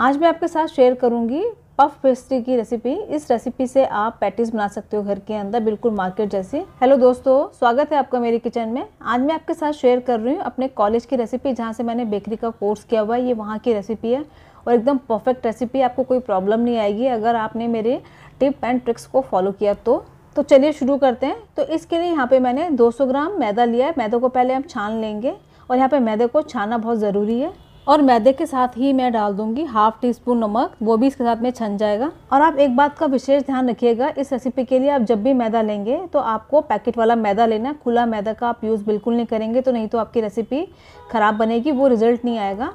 आज मैं आपके साथ शेयर करूंगी पफ पेस्ट्री की रेसिपी। इस रेसिपी से आप पैटीज बना सकते हो घर के अंदर, बिल्कुल मार्केट जैसी। हेलो दोस्तों, स्वागत है आपका मेरे किचन में। आज मैं आपके साथ शेयर कर रही हूँ अपने कॉलेज की रेसिपी, जहाँ से मैंने बेकरी का कोर्स किया हुआ है। ये वहाँ की रेसिपी है और एकदम परफेक्ट रेसिपी, आपको कोई प्रॉब्लम नहीं आएगी अगर आपने मेरे टिप एंड ट्रिक्स को फॉलो किया तो चलिए शुरू करते हैं। तो इसके लिए यहाँ पे मैंने 200 ग्राम मैदा लिया है। मैदे को पहले हम छान लेंगे और यहाँ पे मैदे को छानना बहुत ज़रूरी है। और मैदे के साथ ही मैं डाल दूंगी हाफ टी स्पून नमक, वो भी इसके साथ में छन जाएगा। और आप एक बात का विशेष ध्यान रखिएगा, इस रेसिपी के लिए आप जब भी मैदा लेंगे तो आपको पैकेट वाला मैदा लेना। खुला मैदा का आप यूज़ बिल्कुल नहीं करेंगे, तो नहीं तो आपकी रेसिपी ख़राब बनेगी, वो रिजल्ट नहीं आएगा।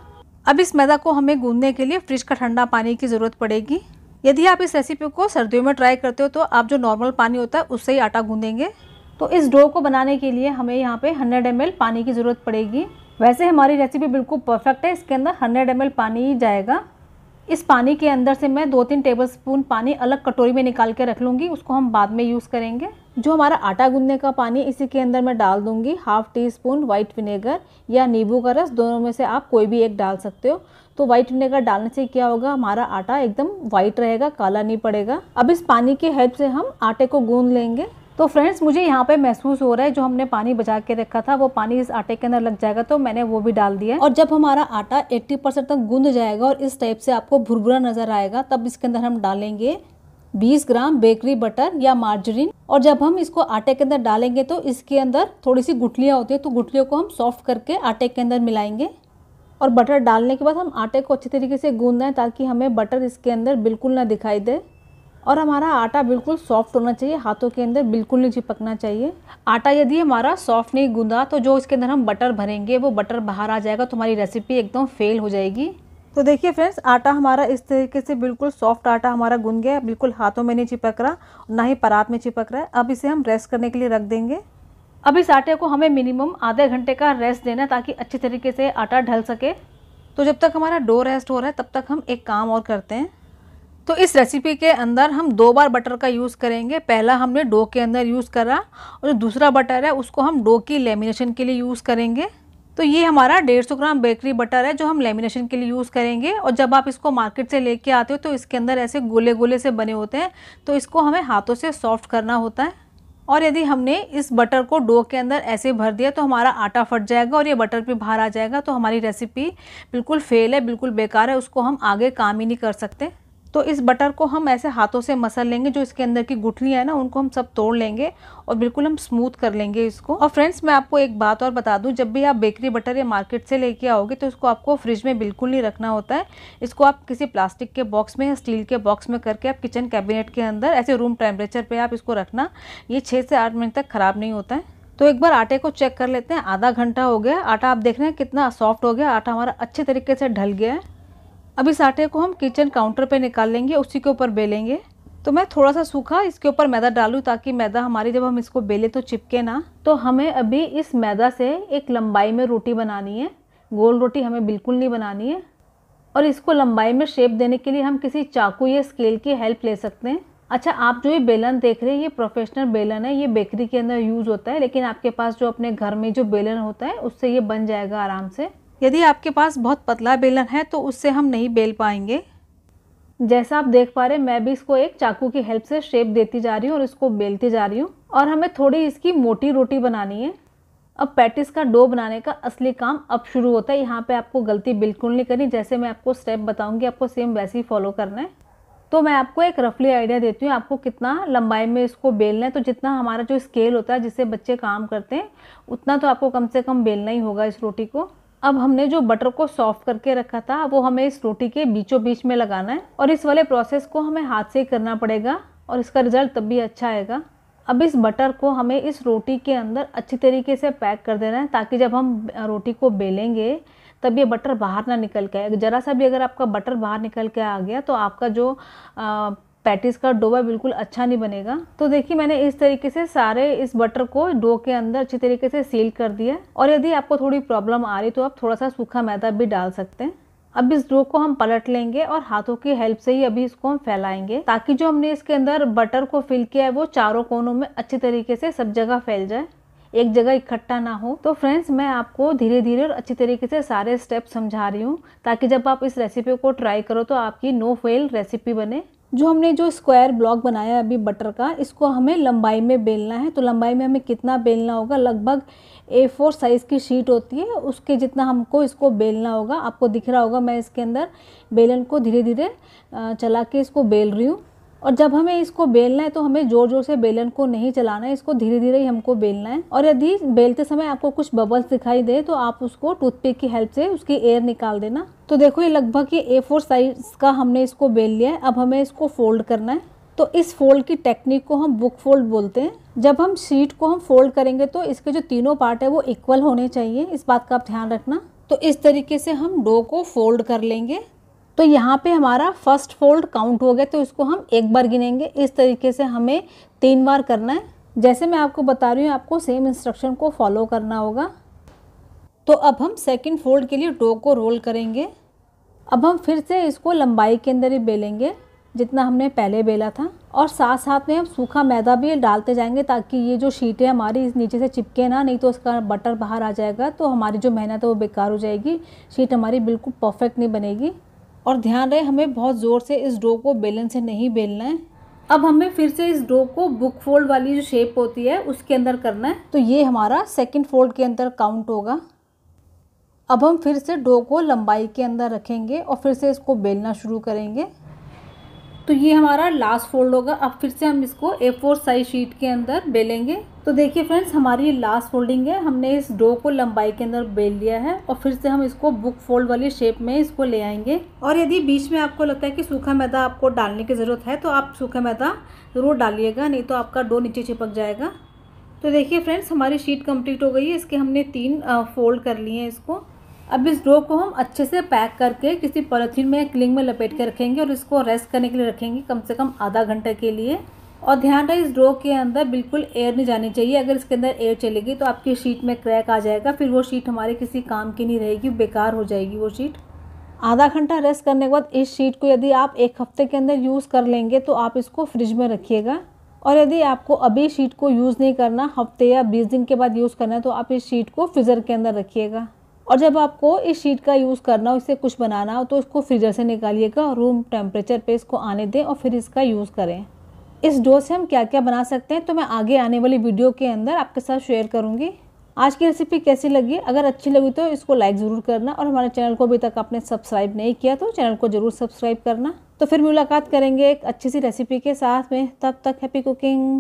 अब इस मैदा को हमें गूंदने के लिए फ्रिज का ठंडा पानी की ज़रूरत पड़ेगी। यदि आप इस रेसिपी को सर्दियों में ट्राई करते हो तो आप जो नॉर्मल पानी होता है उससे ही आटा गूंदेंगे। तो इस डो को बनाने के लिए हमें यहाँ पे 100 ml पानी की ज़रूरत पड़ेगी। वैसे हमारी रेसिपी बिल्कुल परफेक्ट है, इसके अंदर 100 ml पानी ही जाएगा। इस पानी के अंदर से मैं 2-3 टेबलस्पून पानी अलग कटोरी में निकाल के रख लूँगी, उसको हम बाद में यूज़ करेंगे। जो हमारा आटा गूंदने का पानी, इसी के अंदर मैं डाल दूँगी half tea spoon white vinegar या नींबू का रस, दोनों में से आप कोई भी एक डाल सकते हो। तो वाइट विनेगर डालने से क्या होगा, हमारा आटा एकदम वाइट रहेगा, काला नहीं पड़ेगा। अब इस पानी की हेल्प से हम आटे को गूंद लेंगे। तो फ्रेंड्स, मुझे यहाँ पे महसूस हो रहा है जो हमने पानी बचा के रखा था वो पानी इस आटे के अंदर लग जाएगा, तो मैंने वो भी डाल दिया। और जब हमारा आटा 80% तक गूंद जाएगा और इस टाइप से आपको भुरभुरा नजर आएगा, तब इसके अंदर हम डालेंगे 20 ग्राम बेकरी बटर या मार्जरीन। और जब हम इसको आटे के अंदर डालेंगे तो इसके अंदर थोड़ी सी गुठलियाँ होती है, तो गुठलियों को हम सॉफ्ट करके आटे के अंदर मिलाएंगे। और बटर डालने के बाद हम आटे को अच्छी तरीके से गूंदना है ताकि हमें बटर इसके अंदर बिल्कुल ना दिखाई दे। और हमारा आटा बिल्कुल सॉफ्ट होना चाहिए, हाथों के अंदर बिल्कुल नहीं चिपकना चाहिए। आटा यदि हमारा सॉफ्ट नहीं गूंदा तो जो इसके अंदर हम बटर भरेंगे वो बटर बाहर आ जाएगा, तो हमारी रेसिपी एकदम फेल हो जाएगी। तो देखिए फ्रेंड्स, आटा हमारा इस तरीके से बिल्कुल सॉफ्ट आटा हमारा गूंद गया है, बिल्कुल हाथों में नहीं चिपक रहा, ना ही परात में चिपक रहा है। अब इसे हम रेस्ट करने के लिए रख देंगे। अब इस आटे को हमें मिनिमम आधे घंटे का रेस्ट देना है ताकि अच्छी तरीके से आटा ढल सके। तो जब तक हमारा डो रेस्ट हो रहा है तब तक हम एक काम और करते हैं। तो इस रेसिपी के अंदर हम 2 बार बटर का यूज़ करेंगे। पहला हमने डो के अंदर यूज़ करा और जो दूसरा बटर है उसको हम डो की लेमिनेशन के लिए यूज़ करेंगे। तो ये हमारा 150 ग्राम बेकरी बटर है जो हम लेमिनेशन के लिए यूज़ करेंगे। और जब आप इसको मार्केट से लेके आते हो तो इसके अंदर ऐसे गोले गोले से बने होते हैं, तो इसको हमें हाथों से सॉफ्ट करना होता है। और यदि हमने इस बटर को डो के अंदर ऐसे भर दिया तो हमारा आटा फट जाएगा और ये बटर भी बाहर आ जाएगा, तो हमारी रेसिपी बिल्कुल फेल है, बिल्कुल बेकार है, उसको हम आगे काम ही नहीं कर सकते। तो इस बटर को हम ऐसे हाथों से मसल लेंगे, जो इसके अंदर की गुठलियाँ है ना उनको हम सब तोड़ लेंगे और बिल्कुल हम स्मूथ कर लेंगे इसको। और फ्रेंड्स, मैं आपको एक बात और बता दूं, जब भी आप बेकरी बटर या मार्केट से लेके आओगे तो इसको आपको फ्रिज में बिल्कुल नहीं रखना होता है। इसको आप किसी प्लास्टिक के बॉक्स में या स्टील के बॉक्स में करके आप किचन कैबिनेट के अंदर ऐसे रूम टेम्परेचर पर आप इसको रखना। ये 6 से 8 मिनट तक ख़राब नहीं होता है। तो एक बार आटे को चेक कर लेते हैं। आधा घंटा हो गया, आटा आप देख रहे हैं कितना सॉफ्ट हो गया, आटा हमारा अच्छे तरीके से ढल गया है। अब इस आटे को हम किचन काउंटर पे निकाल लेंगे, उसी के ऊपर बेलेंगे। तो मैं थोड़ा सा सूखा इसके ऊपर मैदा डालूं ताकि मैदा हमारी जब हम इसको बेले तो चिपके ना। तो हमें अभी इस मैदा से एक लंबाई में रोटी बनानी है, गोल रोटी हमें बिल्कुल नहीं बनानी है। और इसको लंबाई में शेप देने के लिए हम किसी चाकू या स्केल की हेल्प ले सकते हैं। अच्छा, आप जो ये बेलन देख रहे हैं ये प्रोफेशनल बेलन है, ये बेकरी के अंदर यूज़ होता है, लेकिन आपके पास जो अपने घर में जो बेलन होता है उससे ये बन जाएगा आराम से। यदि आपके पास बहुत पतला बेलन है तो उससे हम नहीं बेल पाएंगे। जैसा आप देख पा रहे हैं, मैं भी इसको एक चाकू की हेल्प से शेप देती जा रही हूँ और इसको बेलती जा रही हूँ। और हमें थोड़ी इसकी मोटी रोटी बनानी है। अब पैटिस का डो बनाने का असली काम अब शुरू होता है। यहाँ पे आपको गलती बिल्कुल नहीं करनी, जैसे मैं आपको स्टेप बताऊंगी आपको सेम वैसे ही फॉलो करना है। तो मैं आपको एक रफली आइडिया देती हूँ आपको कितना लंबाई में इसको बेलना है। तो जितना हमारा जो स्केल होता है जिससे बच्चे काम करते हैं, उतना तो आपको कम से कम बेलना ही होगा इस रोटी को। अब हमने जो बटर को सॉफ्ट करके रखा था वो हमें इस रोटी के बीचों बीच में लगाना है। और इस वाले प्रोसेस को हमें हाथ से ही करना पड़ेगा और इसका रिजल्ट तब भी अच्छा आएगा। अब इस बटर को हमें इस रोटी के अंदर अच्छी तरीके से पैक कर देना है ताकि जब हम रोटी को बेलेंगे तब ये बटर बाहर ना निकल के आए। ज़रा सा भी अगर आपका बटर बाहर निकल के आ गया तो आपका जो पैटिस का डो है बिल्कुल अच्छा नहीं बनेगा। तो देखिए, मैंने इस तरीके से सारे इस बटर को डो के अंदर अच्छी तरीके से सील कर दिया। और यदि आपको थोड़ी प्रॉब्लम आ रही तो आप थोड़ा सा सूखा मैदा भी डाल सकते हैं। अब इस डो को हम पलट लेंगे और हाथों की हेल्प से ही अभी इसको हम फैलाएंगे ताकि जो हमने इसके अंदर बटर को फिल किया है वो चारों कोनों में अच्छी तरीके से सब जगह फैल जाए। एक जगह इकट्ठा ना हो। तो फ्रेंड्स, मैं आपको धीरे धीरे और अच्छी तरीके से सारे स्टेप समझा रही हूँ, ताकि जब आप इस रेसिपी को ट्राई करो तो आपकी नो फेल रेसिपी बने। जो हमने जो स्क्वायर ब्लॉक बनाया अभी बटर का, इसको हमें लंबाई में बेलना है। तो लंबाई में हमें कितना बेलना होगा, लगभग A4 साइज़ की शीट होती है, उसके जितना हमको इसको बेलना होगा। आपको दिख रहा होगा मैं इसके अंदर बेलन को धीरे धीरे चला के इसको बेल रही हूँ। और जब हमें इसको बेलना है तो हमें ज़ोर ज़ोर से बेलन को नहीं चलाना है, इसको धीरे धीरे ही हमको बेलना है। और यदि बेलते समय आपको कुछ बबल्स दिखाई दे तो आप उसको टूथपिक की हेल्प से उसकी एयर निकाल देना। तो देखो ये लगभग ये A4 साइज़ का हमने इसको बेल लिया है। अब हमें इसको फोल्ड करना है। तो इस फोल्ड की टेक्निक को हम बुक फोल्ड बोलते हैं। जब हम शीट को हम फोल्ड करेंगे तो इसके जो तीनों पार्ट है वो इक्वल होने चाहिए, इस बात का आप ध्यान रखना। तो इस तरीके से हम डो को फोल्ड कर लेंगे। तो यहाँ पे हमारा फर्स्ट फोल्ड काउंट हो गया, तो इसको हम एक बार गिनेंगे। इस तरीके से हमें 3 बार करना है। जैसे मैं आपको बता रही हूँ, आपको सेम इंस्ट्रक्शन को फॉलो करना होगा। तो अब हम सेकंड फोल्ड के लिए डो को रोल करेंगे। अब हम फिर से इसको लंबाई के अंदर ही बेलेंगे जितना हमने पहले बेला था, और साथ साथ में हम सूखा मैदा भी डालते जाएंगे, ताकि ये जो शीटें हमारी इस नीचे से चिपके ना, नहीं तो उसका बटर बाहर आ जाएगा तो हमारी जो मेहनत है वो बेकार हो जाएगी, शीट हमारी बिल्कुल परफेक्ट नहीं बनेगी। और ध्यान रहे, हमें बहुत ज़ोर से इस डो को बेलन से नहीं बेलना है। अब हमें फिर से इस डो को बुक फोल्ड वाली जो शेप होती है उसके अंदर करना है। तो ये हमारा सेकंड फोल्ड के अंदर काउंट होगा। अब हम फिर से डो को लंबाई के अंदर रखेंगे और फिर से इसको बेलना शुरू करेंगे। तो ये हमारा लास्ट फोल्ड होगा। अब फिर से हम इसको A4 साइज शीट के अंदर बेलेंगे। तो देखिए फ्रेंड्स, हमारी लास्ट फोल्डिंग है। हमने इस डो को लंबाई के अंदर बेल लिया है और फिर से हम इसको बुक फोल्ड वाली शेप में इसको ले आएंगे। और यदि बीच में आपको लगता है कि सूखा मैदा आपको डालने की ज़रूरत है तो आप सूखा मैदा ज़रूर डालिएगा, नहीं तो आपका डो नीचे चिपक जाएगा। तो देखिए फ्रेंड्स, हमारी शीट कंप्लीट हो गई है। इसके हमने 3 फोल्ड कर लिए हैं इसको। अब इस डो को हम अच्छे से पैक करके किसी पॉलीथीन में क्लिंग में लपेट के रखेंगे और इसको रेस्ट करने के लिए रखेंगे कम से कम आधा घंटे के लिए। और ध्यान रहे, इस डो के अंदर बिल्कुल एयर नहीं जानी चाहिए। अगर इसके अंदर एयर चलेगी तो आपकी शीट में क्रैक आ जाएगा, फिर वो शीट हमारे किसी काम की नहीं रहेगी, बेकार हो जाएगी वो शीट। आधा घंटा रेस्ट करने के बाद इस शीट को यदि आप 1 हफ्ते के अंदर यूज़ कर लेंगे तो आप इसको फ्रिज में रखिएगा। और यदि आपको अभी शीट को यूज़ नहीं करना, हफ्ते या 20 दिन के बाद यूज़ करना है, तो आप इस शीट को फ्रीज़र के अंदर रखिएगा। और जब आपको इस शीट का यूज़ करना हो, इससे कुछ बनाना हो, तो इसको फ्रीज़र से निकालिएगा और रूम टेम्परेचर पे इसको आने दें और फिर इसका यूज़ करें। इस डो से हम क्या क्या बना सकते हैं तो मैं आगे आने वाली वीडियो के अंदर आपके साथ शेयर करूँगी। आज की रेसिपी कैसी लगी? अगर अच्छी लगी तो इसको लाइक ज़रूर करना, और हमारे चैनल को अभी तक आपने सब्सक्राइब नहीं किया तो चैनल को ज़रूर सब्सक्राइब करना। तो फिर मुलाकात करेंगे एक अच्छी सी रेसिपी के साथ में। तब तक हैप्पी कुकिंग।